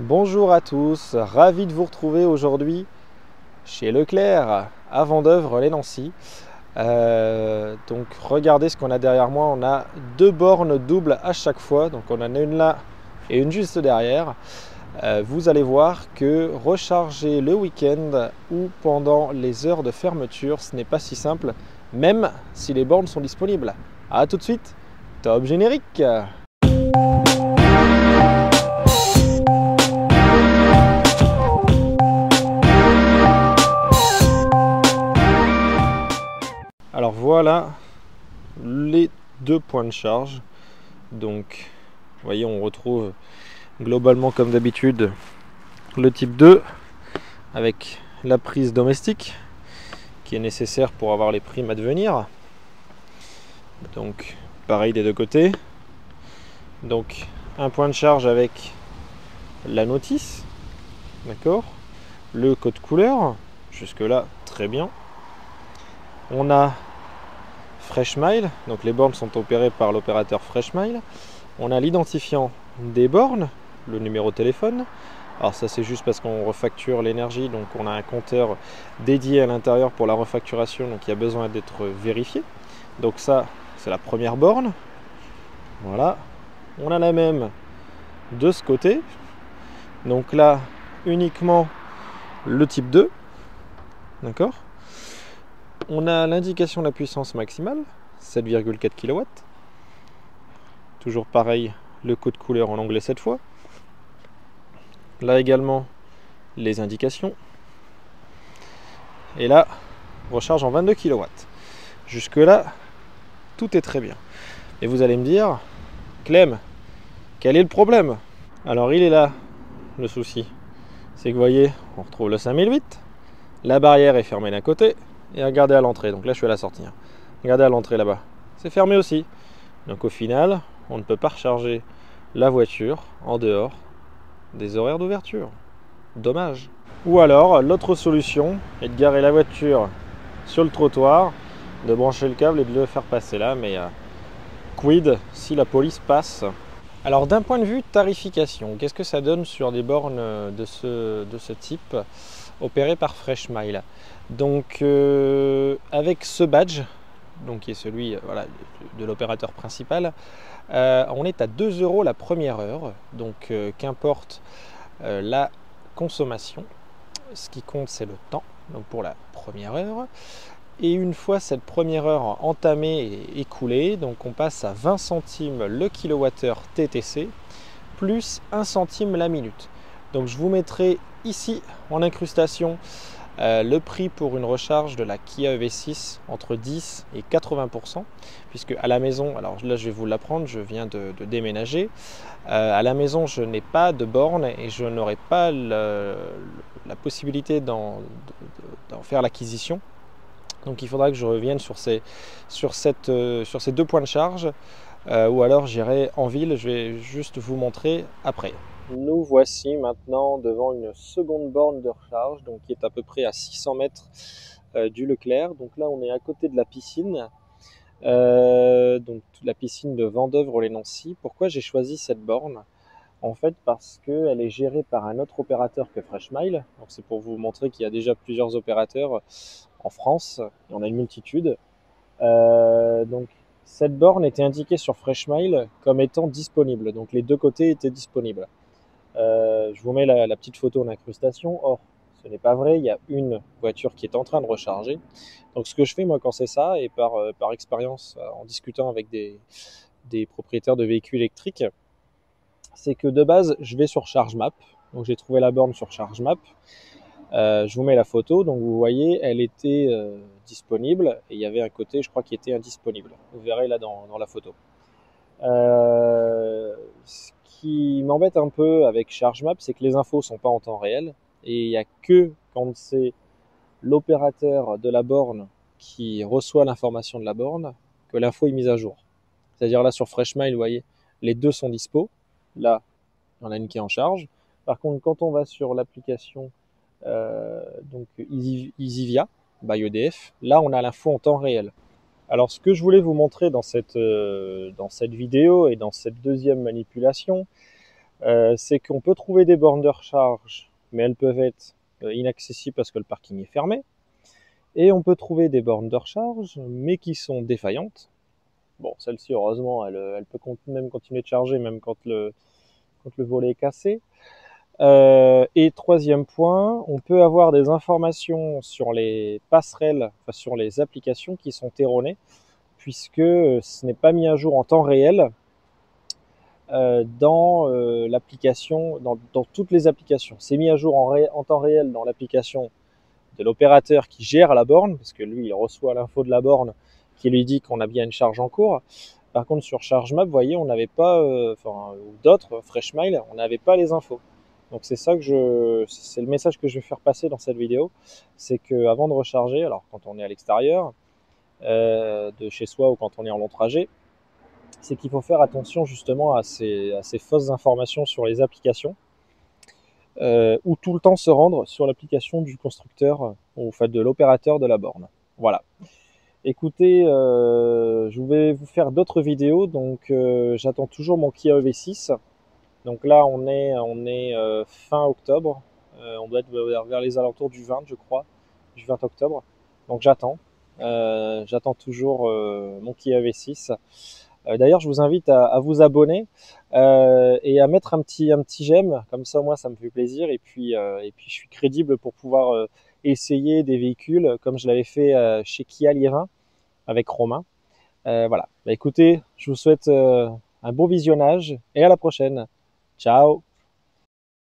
Bonjour à tous, ravi de vous retrouver aujourd'hui chez Leclerc à Vendeuvre-les-Nancy. Donc regardez ce qu'on a derrière moi, on a deux bornes doubles à chaque fois, donc on en a une là et une juste derrière. Vous allez voir que recharger le week-end ou pendant les heures de fermeture, ce n'est pas si simple, même si les bornes sont disponibles. A tout de suite, top générique! Alors voilà les deux points de charge. Donc vous voyez, on retrouve globalement comme d'habitude le type 2 avec la prise domestique qui est nécessaire pour avoir les primes à devenir. Donc pareil des deux côtés. Donc un point de charge avec la notice, d'accord, le code couleur, jusque là très bien. On a Freshmile, donc les bornes sont opérées par l'opérateur Freshmile. On a l'identifiant des bornes, le numéro de téléphone. Alors ça c'est juste parce qu'on refacture l'énergie, donc on a un compteur dédié à l'intérieur pour la refacturation, donc il y a besoin d'être vérifié. Donc ça c'est la première borne. Voilà. On a la même de ce côté. Donc là uniquement le type 2. D'accord. On a l'indication de la puissance maximale, 7,4 kW. Toujours pareil, le code couleur en anglais cette fois. Là également, les indications. Et là, recharge en 22 kW. Jusque là, tout est très bien. Et vous allez me dire, Clem, quel est le problème? Alors il est là, le souci. C'est que vous voyez, on retrouve le 5008. La barrière est fermée d'un côté. Et regardez à l'entrée, donc là je suis à la sortie. Regardez à l'entrée là-bas, c'est fermé aussi. Donc au final, on ne peut pas recharger la voiture en dehors des horaires d'ouverture. Dommage. Ou alors, l'autre solution est de garer la voiture sur le trottoir, de brancher le câble et de le faire passer là, mais quid si la police passe? Alors d'un point de vue tarification, qu'est-ce que ça donne sur des bornes de ce type opérées par Freshmile? Donc avec ce badge, donc qui est celui voilà, de l'opérateur principal, on est à 2 € la première heure, donc qu'importe la consommation, ce qui compte c'est le temps, donc pour la première heure. Et une fois cette première heure entamée et écoulée, donc on passe à 20 centimes le kilowattheure TTC, plus 1 centime la minute. Donc je vous mettrai ici en incrustation le prix pour une recharge de la Kia EV6 entre 10 et 80%, puisque à la maison, alors là je vais vous l'apprendre, je viens de déménager, à la maison je n'ai pas de borne et je n'aurai pas la possibilité d'en faire l'acquisition. Donc il faudra que je revienne sur ces deux points de charge, ou alors j'irai en ville, je vais juste vous montrer après. Nous voici maintenant devant une seconde borne de recharge, donc qui est à peu près à 600 mètres du Leclerc. Donc là on est à côté de la piscine, donc la piscine de Vendeuvre-les-Nancy. Pourquoi j'ai choisi cette borne? En fait parce qu'elle est gérée par un autre opérateur que Freshmile. Donc c'est pour vous montrer qu'il y a déjà plusieurs opérateurs en France, il y en a une multitude. Donc cette borne était indiquée sur Freshmile comme étant disponible, donc les deux côtés étaient disponibles. Je vous mets la petite photo en incrustation. Or, ce n'est pas vrai, il y a une voiture qui est en train de recharger. Donc ce que je fais moi quand c'est ça, et par expérience en discutant avec des propriétaires de véhicules électriques, c'est que de base je vais sur ChargeMap. Donc j'ai trouvé la borne sur ChargeMap. Je vous mets la photo, donc vous voyez, elle était disponible et il y avait un côté, je crois, qui était indisponible. Vous verrez là dans la photo. Ce qui m'embête un peu avec ChargeMap, c'est que les infos sont pas en temps réel et il n'y a que quand c'est l'opérateur de la borne qui reçoit l'information de la borne que l'info est mise à jour. C'est-à-dire là sur Freshmile, vous voyez, les deux sont dispo. Là, il y en a une qui est en charge. Par contre, quand on va sur l'application donc EasyVia by EDF, là on a l'info en temps réel. Alors ce que je voulais vous montrer dans cette vidéo et dans cette deuxième manipulation, c'est qu'on peut trouver des bornes de recharge, mais elles peuvent être inaccessibles parce que le parking est fermé. Et on peut trouver des bornes de recharge, mais qui sont défaillantes. Bon, celle-ci, heureusement, elle peut même continuer de charger, même quand le volet est cassé. Et troisième point, on peut avoir des informations sur les passerelles, enfin sur les applications qui sont erronées, puisque ce n'est pas mis à jour en temps réel dans l'application, dans toutes les applications. C'est mis à jour en temps réel dans l'application de l'opérateur qui gère la borne, parce que lui, il reçoit l'info de la borne qui lui dit qu'on a bien une charge en cours. Par contre, sur ChargeMap, vous voyez, on n'avait pas, ou d'autres, FreshMile, on n'avait pas les infos. Donc c'est ça que c'est le message que je vais faire passer dans cette vidéo, c'est que avant de recharger, alors quand on est à l'extérieur de chez soi ou quand on est en long trajet, c'est qu'il faut faire attention justement à ces fausses informations sur les applications, ou tout le temps se rendre sur l'application du constructeur ou enfin, de l'opérateur de la borne. Voilà. Écoutez, je vais vous faire d'autres vidéos, donc j'attends toujours mon Kia EV6. Donc là, on est fin octobre. On doit être vers les alentours du 20, je crois, du 20 octobre. Donc j'attends. J'attends toujours mon Kia EV6. D'ailleurs, je vous invite à vous abonner et à mettre un petit j'aime. Comme ça, moi, ça me fait plaisir. Et puis je suis crédible pour pouvoir essayer des véhicules comme je l'avais fait chez Kia Liévin avec Romain. Voilà. Bah, écoutez, je vous souhaite un bon visionnage et à la prochaine. Ciao!